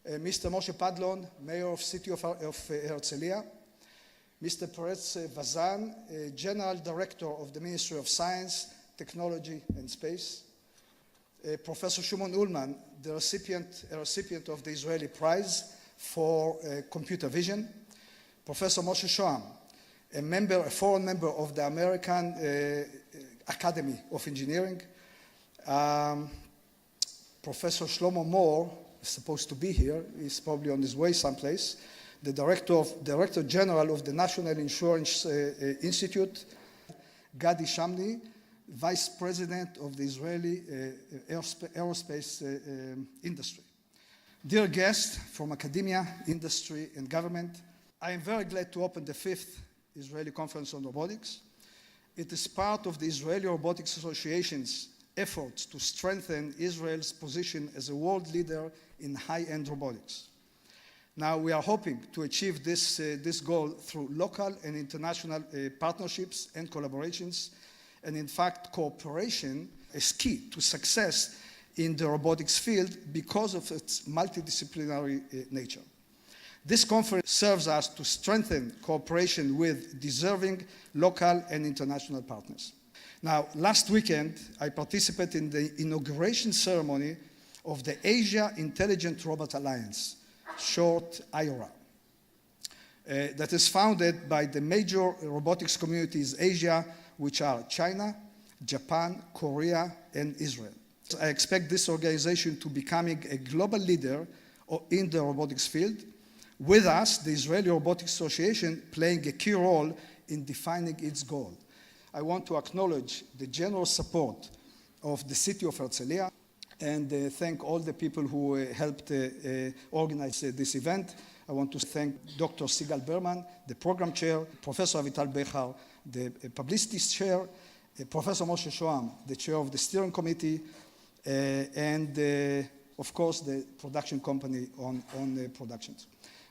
Mr. Moshe Padlon, Mayor of City of Herzliya, Mr. Peretz Vazan, General Director of the Ministry of Science, Technology and Space, Professor Shimon Ullman, the recipient of the Israeli Prize for Computer Vision, Professor Moshe Shoham, a foreign member of the American Academy of Engineering, Professor Shlomo Moore is supposed to be here, he's probably on his way someplace, the Director General of the National Insurance Institute, Gadi Shamli, Vice President of the Israeli aerospace industry. Dear guests from academia, industry, and government, I am very glad to open the 5th Israeli Conference on Robotics. It is part of the Israeli Robotics Association's efforts to strengthen Israel's position as a world leader in high-end robotics. Now, we are hoping to achieve this goal through local and international partnerships and collaborations, and in fact, cooperation is key to success in the robotics field because of its multidisciplinary nature. This conference serves us to strengthen cooperation with deserving local and international partners. Now, last weekend, I participated in the inauguration ceremony of the Asia Intelligent Robot Alliance, short IORA, that is founded by the major robotics communities Asia, which are China, Japan, Korea, and Israel. I expect this organization to becoming a global leader in the robotics field, with us, the Israeli Robotics Association, playing a key role in defining its goal. I want to acknowledge the generous support of the city of Herzliya and thank all the people who helped organize this event. I want to thank Dr. Sigal Berman, the program chair, Professor Avital Bechar, the publicity chair, Professor Moshe Shoham, the chair of the steering committee, and of course the production company on the productions.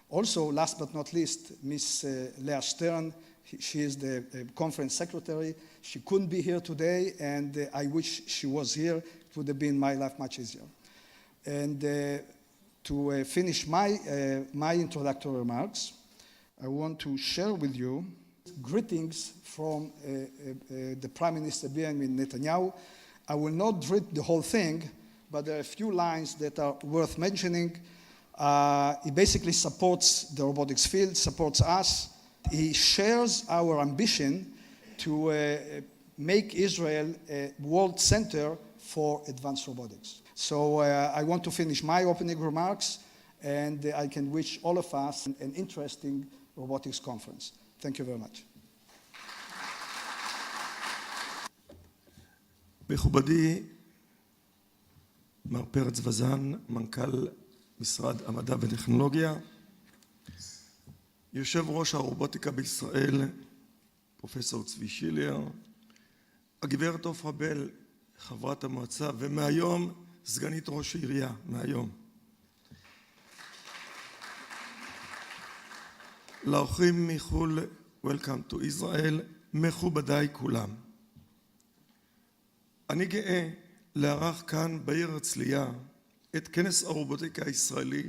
Also, last but not least, Ms. Leah Stern. She is the conference secretary. She couldn't be here today, and I wish she was here. It would have been my life much easier. And to finish my introductory remarks, I want to share with you greetings from the Prime Minister Benjamin Netanyahu. I will not read the whole thing, but there are a few lines that are worth mentioning. He basically supports the robotics field, supports us. He shares our ambition to make Israel a world center for advanced robotics. So I want to finish my opening remarks, and I can wish all of us an interesting robotics conference. Thank you very much. מכובדי מר פרץ וזן, מנכ"ל משרד המדע וטכנולוגיה, יושב ראש הרובוטיקה בישראל, פרופסור צבי שילר, הגברת עופרה בל, חברת המועצה, ומהיום סגנית ראש העירייה, מהיום. לאורחים מחו"ל, Welcome to Israel, מכובדיי כולם. אני גאה לארח כאן בעיר הרצליה את כנס הרובוטיקה הישראלי,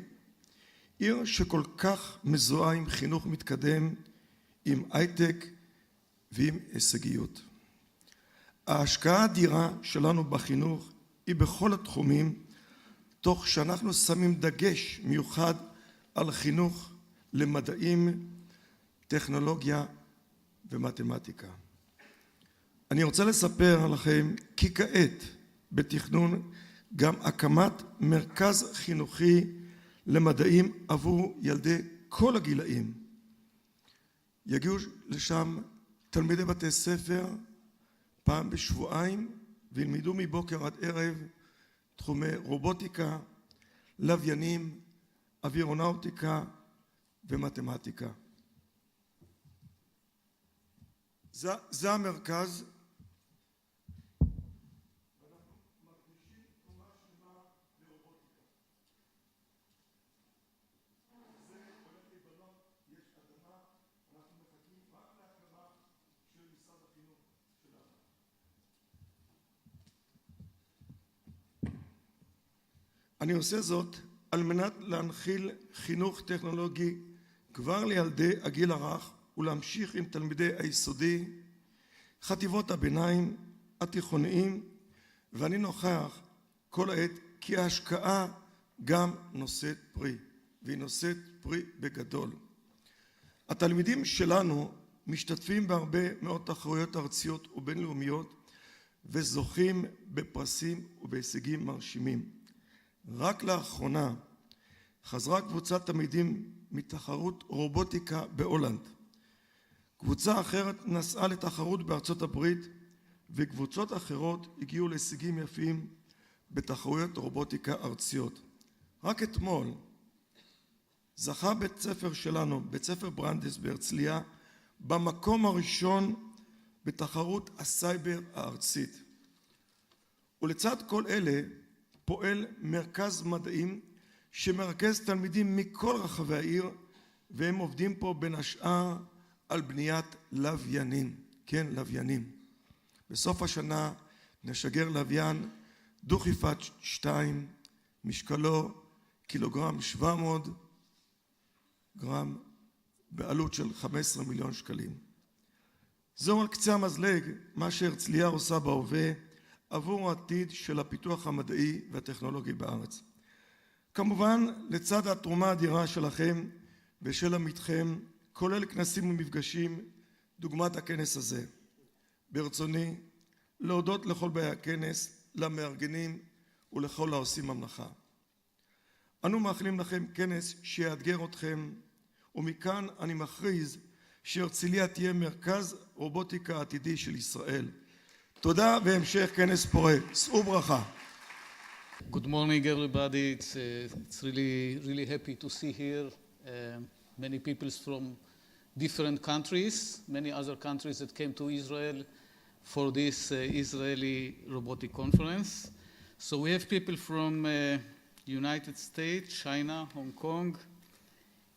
עיר שכל כך מזוהה עם חינוך מתקדם, עם הייטק ועם הישגיות. ההשקעה האדירה שלנו בחינוך היא בכל התחומים, תוך שאנחנו שמים דגש מיוחד על חינוך למדעים, טכנולוגיה ומתמטיקה. אני רוצה לספר לכם כי כעת בתכנון גם הקמת מרכז חינוכי למדעים עבור ילדי כל הגילאים. יגיעו לשם תלמידי בתי ספר פעם בשבועיים וילמדו מבוקר עד ערב תחומי רובוטיקה, לוויינים, אווירונאוטיקה ומתמטיקה. זה המרכז. אני עושה זאת על מנת להנחיל חינוך טכנולוגי כבר לילדי הגיל הרך ולהמשיך עם תלמידי היסודי, חטיבות הביניים, התיכוניים, ואני נוכח כל העת כי ההשקעה גם נושאת פרי, והיא נושאת פרי בגדול. התלמידים שלנו משתתפים בהרבה מאוד תחרויות ארציות ובינלאומיות וזוכים בפרסים ובהישגים מרשימים. רק לאחרונה חזרה קבוצת תלמידים מתחרות רובוטיקה בהולנד. קבוצה אחרת נסעה לתחרות בארצות הברית, וקבוצות אחרות הגיעו להישגים יפים בתחרויות רובוטיקה ארציות. רק אתמול זכה בית ספר שלנו, בית ספר ברנדס בהרצליה, במקום הראשון בתחרות הסייבר הארצית. ולצד כל אלה פועל מרכז מדעים שמרכז תלמידים מכל רחבי העיר, והם עובדים פה בין השאר על בניית לוויינים. כן, לוויינים. בסוף השנה נשגר לוויין דוכיפת 2, משקלו קילוגרם 700 גרם, בעלות של 15 מיליון שקלים. זהו על קצה המזלג מה שהרצליה עושה בהווה עבור העתיד של הפיתוח המדעי והטכנולוגי בארץ. כמובן, לצד התרומה האדירה שלכם ושל עמיתכם, כולל כנסים ומפגשים, דוגמת הכנס הזה. ברצוני להודות לכל באי הכנס, למארגנים ולכל העושים במלאכה. אנו מאחלים לכם כנס שיאתגר אתכם, ומכאן אני מכריז שהרצליה תהיה מרכז רובוטיקה עתידי של ישראל. תודה והמשך כנס פורה. שאו ברכה. Good morning, everybody. It's really happy to see here many people from different countries, many other countries that came to Israel for this Israeli robotic conference. So we have people from United States, China, Hong Kong,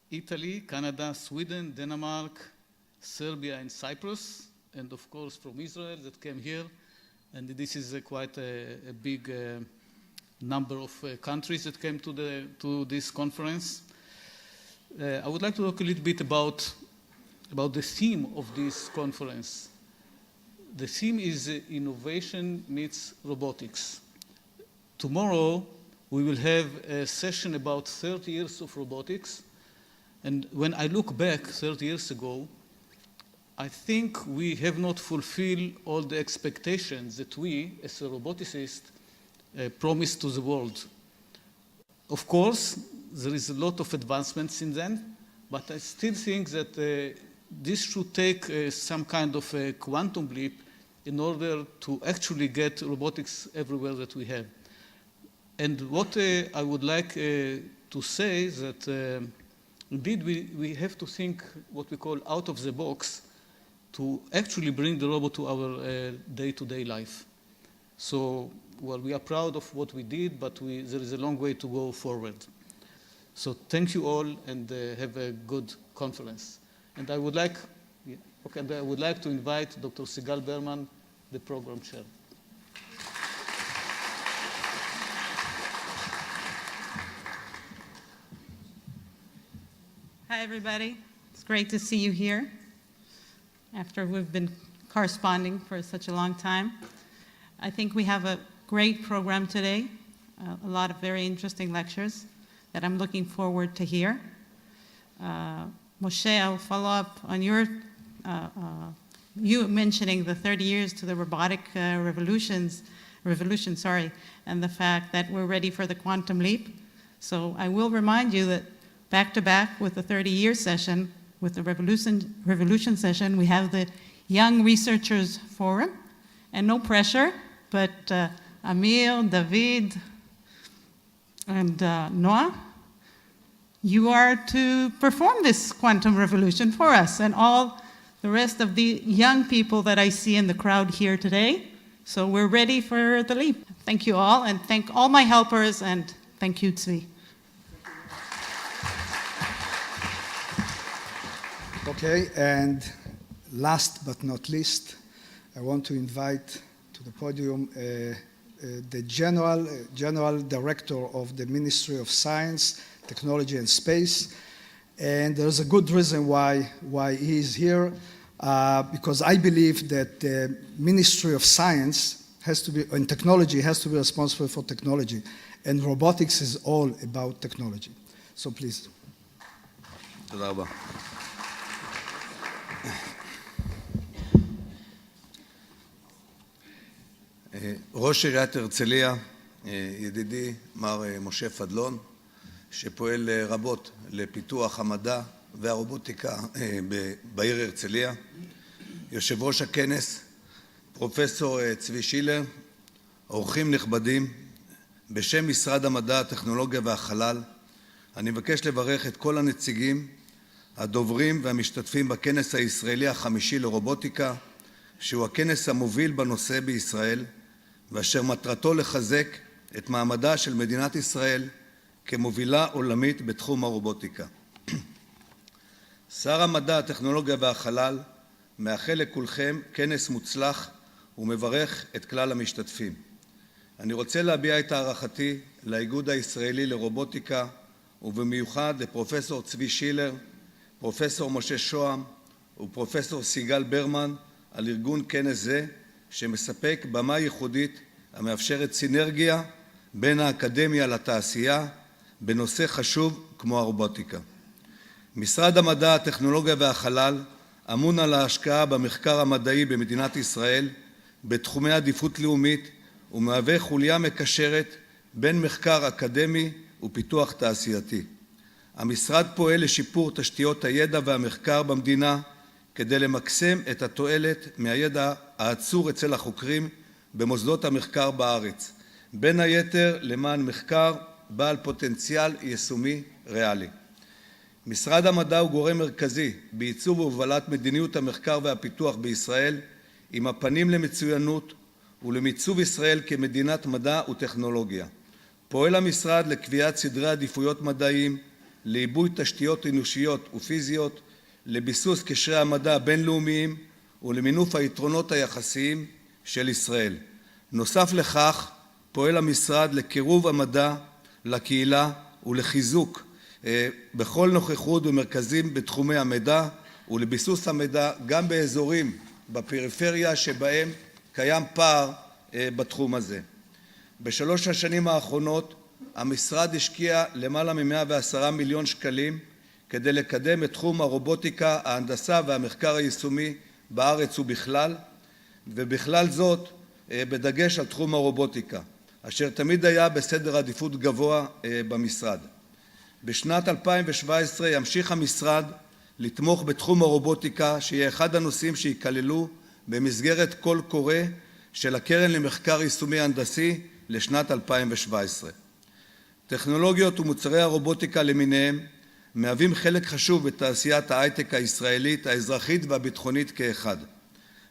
Italy, Canada, Sweden, Denmark, Serbia, and Cyprus, and of course from Israel that came here. And this is quite a big number of countries that came to this conference. I would like to talk a little bit about the theme of this conference. The theme is innovation meets robotics. Tomorrow we will have a session about 30 years of robotics, and when I look back 30 years ago, I think we have not fulfilled all the expectations that we, as a roboticist, promised to the world. Of course, there is a lot of advancement since then, but I still think that this should take some kind of a quantum leap in order to actually get robotics everywhere that we have. And what I would like to say is that indeed we have to think what we call out of the box to actually bring the robot to our day-to-day life. So, well, we are proud of what we did, but there is a long way to go forward. So thank you all, and have a good conference. And I would like, to invite Dr. Sigal Berman, the program chair. Hi, everybody. It's great to see you here after we've been corresponding for such a long time. I think we have a great program today, a lot of very interesting lectures that I'm looking forward to hear. Moshe, I'll follow up on you mentioning the 30 years to the robotic revolution, and the fact that we're ready for the quantum leap. So I will remind you that back to back with the 30-year session, with the revolution session, we have the Young Researchers Forum, and no pressure, but Amir, David, and Noah, you are to perform this quantum revolution for us and all the rest of the young people that I see in the crowd here today. So we're ready for the leap. Thank you all, and thank all my helpers, and thank you, Tzvi. Okay, and last but not least, I want to invite to the podium the General Director of the Ministry of Science, Technology and Space. And there's a good reason why he is here, because I believe that the Ministry of Science and Technology has to be responsible for technology, and robotics is all about technology. So please. תודה רבה. ראש עיריית הרצליה, ידידי מר משה פדלון, שפועל רבות לפיתוח המדע והרובוטיקה בעיר הרצליה, יושב ראש הכנס, פרופסור צבי שילר, אורחים נכבדים, בשם משרד המדע, הטכנולוגיה והחלל, אני מבקש לברך את כל הנציגים, הדוברים והמשתתפים בכנס הישראלי החמישי לרובוטיקה, שהוא הכנס המוביל בנושא בישראל, ואשר מטרתו לחזק את מעמדה של מדינת ישראל כמובילה עולמית בתחום הרובוטיקה. שר המדע, הטכנולוגיה והחלל מאחל לכולכם כנס מוצלח ומברך את כלל המשתתפים. אני רוצה להביע את הערכתי לאיגוד הישראלי לרובוטיקה, ובמיוחד לפרופסור צבי שילר, פרופסור משה שוהם ופרופסור סיגל ברמן על ארגון כנס זה, שמספק במה ייחודית המאפשרת סינרגיה בין האקדמיה לתעשייה בנושא חשוב כמו הרובוטיקה. משרד המדע, הטכנולוגיה והחלל אמון על ההשקעה במחקר המדעי במדינת ישראל בתחומי עדיפות לאומית, ומהווה חוליה מקשרת בין מחקר אקדמי ופיתוח תעשייתי. המשרד פועל לשיפור תשתיות הידע והמחקר במדינה כדי למקסם את התועלת מהידע העצור אצל החוקרים במוסדות המחקר בארץ, בין היתר למען מחקר בעל פוטנציאל יישומי ריאלי. משרד המדע הוא גורם מרכזי בעיצוב והובלת מדיניות המחקר והפיתוח בישראל, עם הפנים למצוינות ולמיצוב ישראל כמדינת מדע וטכנולוגיה. פועל המשרד לקביעת סדרי עדיפויות מדעיים, לעיבוי תשתיות אנושיות ופיזיות, לביסוס קשרי המדע הבינלאומיים ולמינוף היתרונות היחסיים של ישראל. נוסף לכך, פועל המשרד לקירוב המדע לקהילה ולחיזוק בכל נוכחות במרכזים בתחומי המדע ולביסוס המידע גם באזורים בפריפריה שבהם קיים פער בתחום הזה. בשלוש השנים האחרונות המשרד השקיע למעלה מ-110 מיליון שקלים כדי לקדם את תחום הרובוטיקה, ההנדסה והמחקר היישומי בארץ ובכלל, ובכלל זאת בדגש על תחום הרובוטיקה, אשר תמיד היה בסדר עדיפות גבוה במשרד. בשנת 2017 ימשיך המשרד לתמוך בתחום הרובוטיקה, שיהיה אחד הנושאים שיכללו במסגרת קול קורא של הקרן למחקר יישומי הנדסי לשנת 2017. טכנולוגיות ומוצרי הרובוטיקה למיניהם מהווים חלק חשוב בתעשיית ההייטק הישראלית, האזרחית והביטחונית כאחד.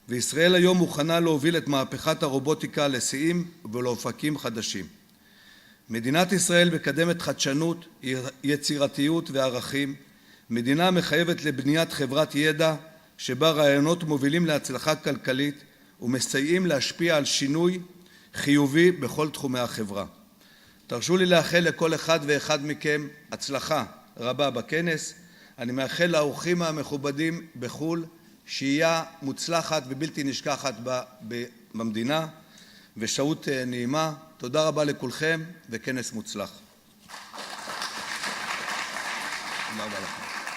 וישראל היום מוכנה להוביל את מהפכת הרובוטיקה לשיאים ולאופקים חדשים. מדינת ישראל מקדמת חדשנות, יצירתיות וערכים, מדינה מחייבת לבניית חברת ידע שבה רעיונות מובילים להצלחה כלכלית ומסייעים להשפיע על שינוי חיובי בכל תחומי החברה. תרשו לי לאחל לכל אחד ואחד מכם הצלחה רבה בכנס. אני מאחל לאורחים המכובדים בחו"ל שהייה מוצלחת ובלתי נשכחת במדינה ושהות נעימה. תודה רבה לכולכם וכנס מוצלח. תודה רבה לכם.